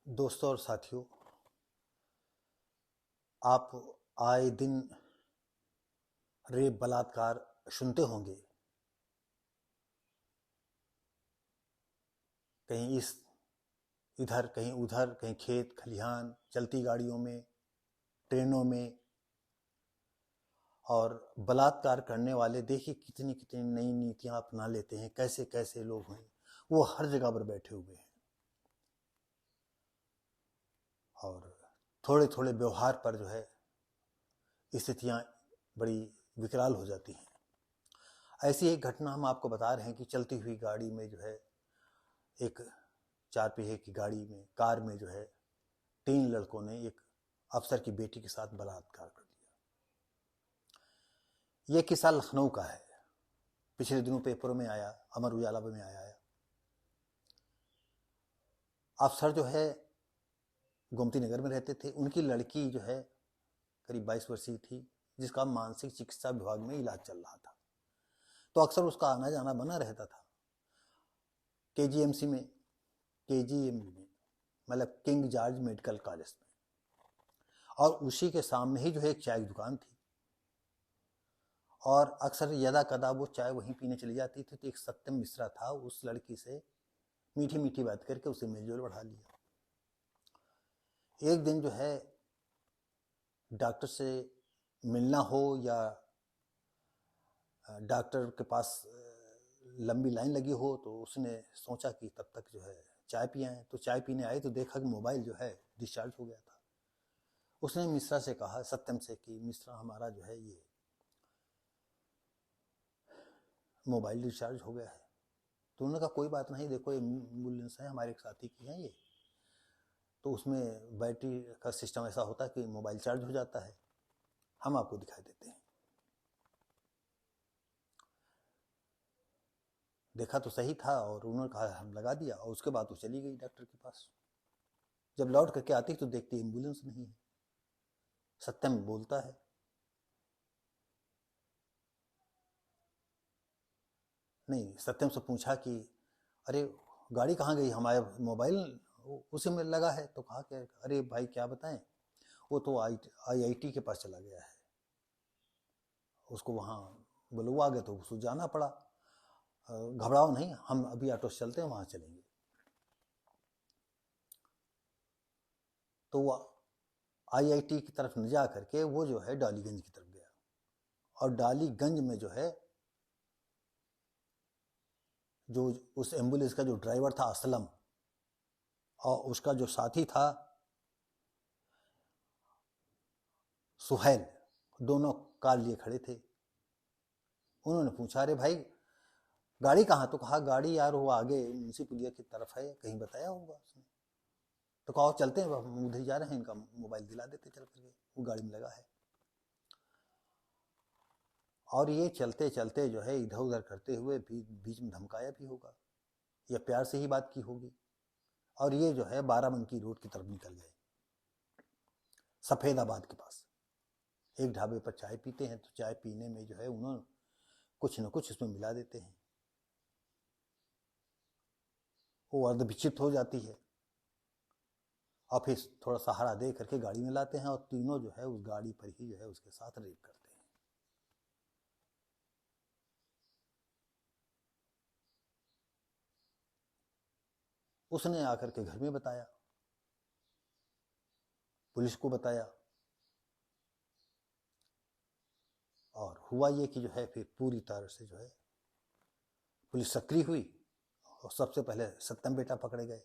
दोस्तों और साथियों, आप आए दिन रेप बलात्कार सुनते होंगे। कहीं इधर कहीं उधर, कहीं खेत खलिहान, चलती गाड़ियों में, ट्रेनों में। और बलात्कार करने वाले देखिए कितनी कितनी नई नीतियां अपना लेते हैं। कैसे कैसे लोग हैं, वो हर जगह पर बैठे हुए हैं और थोड़े थोड़े व्यवहार पर जो है स्थितियां बड़ी विकराल हो जाती हैं। ऐसी एक घटना हम आपको बता रहे हैं कि चलती हुई गाड़ी में जो है, एक चार पहिए की गाड़ी में, कार में जो है, 3 लड़कों ने एक अफसर की बेटी के साथ बलात्कार कर दिया। ये किस्सा लखनऊ का है। पिछले दिनों पेपरों में आया, अमर उजाला में आया। अफसर जो है गोमती नगर में रहते थे। उनकी लड़की जो है करीब 22 वर्षीय थी, जिसका मानसिक चिकित्सा विभाग में इलाज चल रहा था। तो अक्सर उसका आना जाना बना रहता था केजीएमसी में, केजीएम में, मतलब किंग जॉर्ज मेडिकल कॉलेज में। और उसी के सामने ही जो है एक चाय की दुकान थी और अक्सर यदा कदा वो चाय वहीं पीने चली जाती थी। तो एक सत्यम मिश्रा था, उस लड़की से मीठी मीठी बात करके उसे मेलजोल बढ़ा लिया। एक दिन जो है डॉक्टर से मिलना हो या डॉक्टर के पास लंबी लाइन लगी हो, तो उसने सोचा कि तब तक जो है चाय पी आए। तो चाय पीने आए तो देखा कि मोबाइल जो है डिस्चार्ज हो गया था। उसने मिश्रा से कहा, सत्यम से, कि मिश्रा हमारा जो है ये मोबाइल डिस्चार्ज हो गया है। तो उन्होंने कहा कोई बात नहीं, देखो एम्बुलेंस है, हमारे एक साथी की है ये, तो उसमें बैटरी का सिस्टम ऐसा होता है कि मोबाइल चार्ज हो जाता है, हम आपको दिखाई देते हैं। देखा तो सही था और उन्होंने कहा हम लगा दिया। और उसके बाद वो चली गई डॉक्टर के पास। जब लौट करके आती तो देखती एम्बुलेंस नहीं है। सत्यम बोलता है, नहीं, सत्यम से पूछा कि अरे गाड़ी कहाँ गई, हमारे मोबाइल उसी में लगा है। तो कहा कि अरे भाई क्या बताएं, वो तो आईआईटी के पास चला गया है, उसको वहाँ बुलवा गए तो उसको जाना पड़ा। घबराओ नहीं, हम अभी ऑटो से चलते हैं, वहाँ चलेंगे। तो वो आईआईटी की तरफ न जा करके वो जो है डालीगंज की तरफ गया। और डालीगंज में जो है, जो उस एम्बुलेंस का जो ड्राइवर था असलम, और उसका जो साथी था सुहैल, दोनों कार लिए खड़े थे। उन्होंने पूछा अरे भाई गाड़ी कहाँ? तो कहा गाड़ी यार वो आगे मुंशी पुलिया की तरफ है, कहीं बताया होगा उसने। तो कहा चलते हैं, हम उधर जा रहे हैं, इनका मोबाइल दिला देते चल करके, वो गाड़ी में लगा है। और ये चलते चलते जो है इधर उधर करते हुए बीच में धमकाया भी होगा या प्यार से ही बात की होगी। और ये जो है बाराबंकी रोड की तरफ निकल गए, सफेदाबाद के पास। एक ढाबे पर चाय पीते हैं, तो चाय पीने में जो है उन्होंने कुछ न कुछ उसमें मिला देते हैं, वो अर्धविक्षिप्त हो जाती है। और फिर थोड़ा सहारा दे करके गाड़ी में लाते हैं और तीनों जो है उस गाड़ी पर ही जो है उसके साथ रेप करते हैं। उसने आकर के घर में बताया, पुलिस को बताया। और हुआ ये कि जो है फिर पूरी तरह से जो है पुलिस सक्रिय हुई और सबसे पहले सत्यम बेटा पकड़े गए,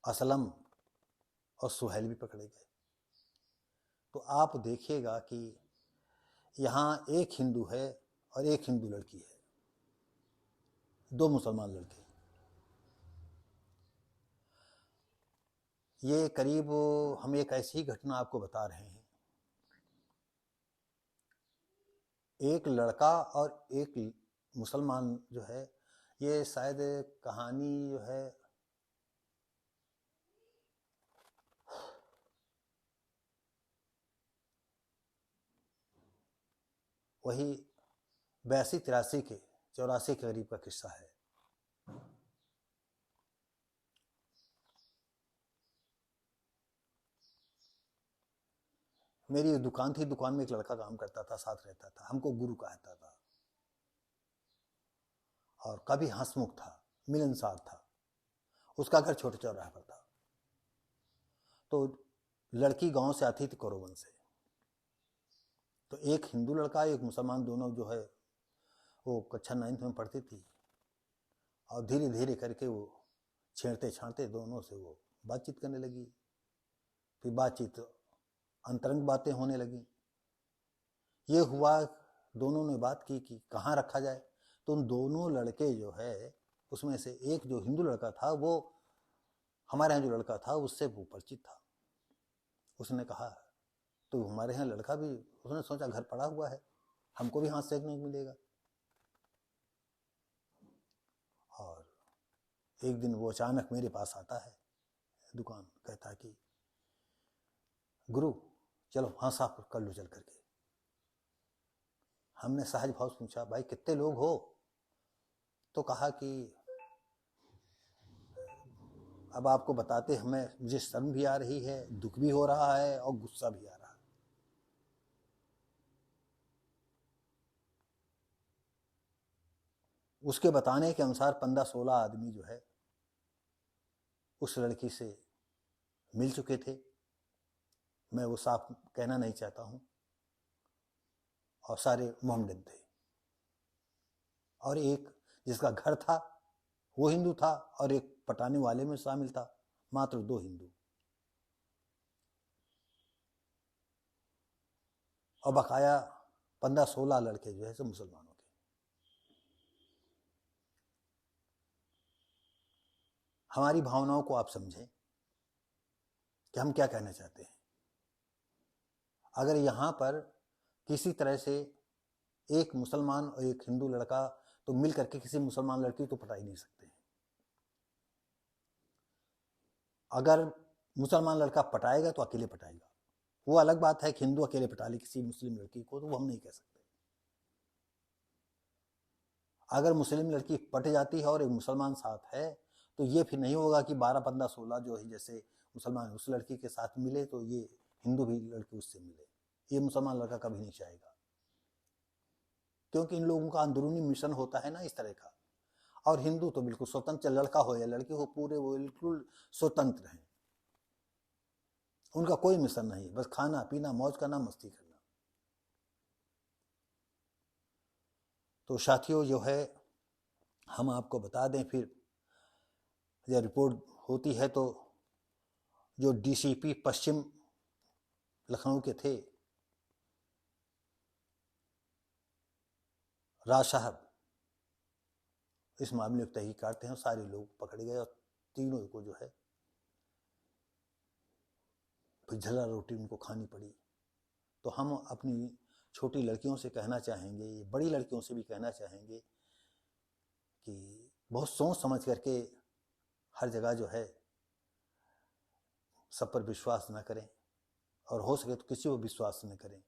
असलम और सुहैल भी पकड़े गए। तो आप देखिएगा कि यहाँ एक हिंदू है और एक हिंदू लड़की है, दो मुसलमान लड़के। ये करीब, हम एक ऐसी घटना आपको बता रहे हैं, एक लड़का और एक मुसलमान जो है, ये शायद कहानी जो है वही 82-83 के, 84 के करीब का किस्सा है। मेरी एक दुकान थी, दुकान में एक लड़का काम करता था, साथ रहता था, हमको गुरु कहता था और काफी हंसमुख था, मिलनसार था। उसका घर छोटे चौराहे पर था। तो लड़की गांव से आती थी कोरोवन से। तो एक हिंदू लड़का एक मुसलमान, दोनों जो है वो कक्षा 9th में पढ़ती थी और धीरे धीरे करके वो छेड़ते छाड़ते दोनों से वो बातचीत करने लगी। फिर बातचीत अंतरंग बातें होने लगी। ये हुआ, दोनों ने बात की कि कहाँ रखा जाए। तो उन दोनों लड़के जो है उसमें से एक जो हिंदू लड़का था वो हमारे यहाँ जो लड़का था उससे वो परिचित था। उसने कहा तो हमारे यहाँ लड़का भी, उसने सोचा घर पड़ा हुआ है, हमको भी हाथ सेकने को मिलेगा। और एक दिन वो अचानक मेरे पास आता है दुकान, कहता कि गुरु चलो हाथ साफ कर लो चल करके। हमने सहज भाव से पूछा भाई कितने लोग हो? तो कहा कि अब आपको बताते हमें, मुझे शर्म भी आ रही है, दुख भी हो रहा है और गुस्सा भी आ रहा है। उसके बताने के अनुसार 15-16 आदमी जो है उस लड़की से मिल चुके थे। मैं वो साफ कहना नहीं चाहता हूं, और सारे मोहम्मदन थे। और एक जिसका घर था वो हिंदू था और एक पटाने वाले में शामिल था, मात्र 2 हिंदू। और बकाया 15-16 लड़के जो है सब मुसलमानों के। हमारी भावनाओं को आप समझें कि हम क्या कहना चाहते हैं। अगर यहाँ पर किसी तरह से एक मुसलमान और एक हिंदू लड़का तो मिल करके किसी मुसलमान लड़की तो पटा ही नहीं सकते हैं। अगर मुसलमान लड़का पटाएगा तो अकेले पटाएगा, वो अलग बात है कि हिंदू अकेले पटा ले किसी मुस्लिम लड़की को, तो वो हम नहीं कह सकते। अगर मुस्लिम लड़की पट जाती है और एक मुसलमान साथ है तो ये फिर नहीं होगा कि 12, 15, 16 जो है जैसे मुसलमान उस लड़की के साथ मिले तो ये हिंदू भी लड़की उससे मिले। ये मुसलमान लड़का कभी नहीं चाहेगा, क्योंकि इन लोगों का अंदरूनी मिशन होता है ना इस तरह का। और हिंदू तो बिल्कुल स्वतंत्र, लड़का हो या लड़की हो, पूरे वो बिल्कुल स्वतंत्र हैं। उनका कोई मिशन नहीं, बस खाना पीना, मौज करना, मस्ती करना। तो साथियों जो है हम आपको बता दें, फिर जब रिपोर्ट होती है तो जो डीसीपी पश्चिम लखनऊ के थे राज साहब, इस मामले को तहकीक करते हैं। सारे लोग पकड़े गए और तीनों को जो है फिर झला रोटी उनको खानी पड़ी। तो हम अपनी छोटी लड़कियों से कहना चाहेंगे, बड़ी लड़कियों से भी कहना चाहेंगे कि बहुत सोच समझ करके हर जगह जो है सब पर विश्वास न करें, और हो सके तो किसी को विश्वास न करें।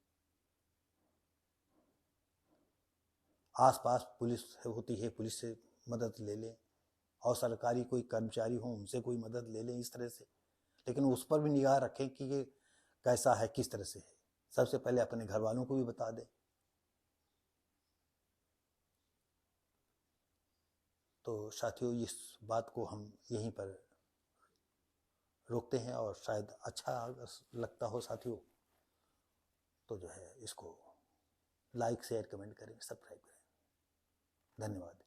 आसपास पुलिस होती है, पुलिस से मदद ले लें, और सरकारी कोई कर्मचारी हो उनसे कोई मदद ले लें इस तरह से। लेकिन उस पर भी निगाह रखें कि ये कैसा है, किस तरह से है। सबसे पहले अपने घर वालों को भी बता दें। तो साथियों इस बात को हम यहीं पर रोकते हैं, और शायद अच्छा लगता हो साथियों तो जो है इसको लाइक, शेयर, कमेंट करें, सब्सक्राइब करें। धन्यवाद।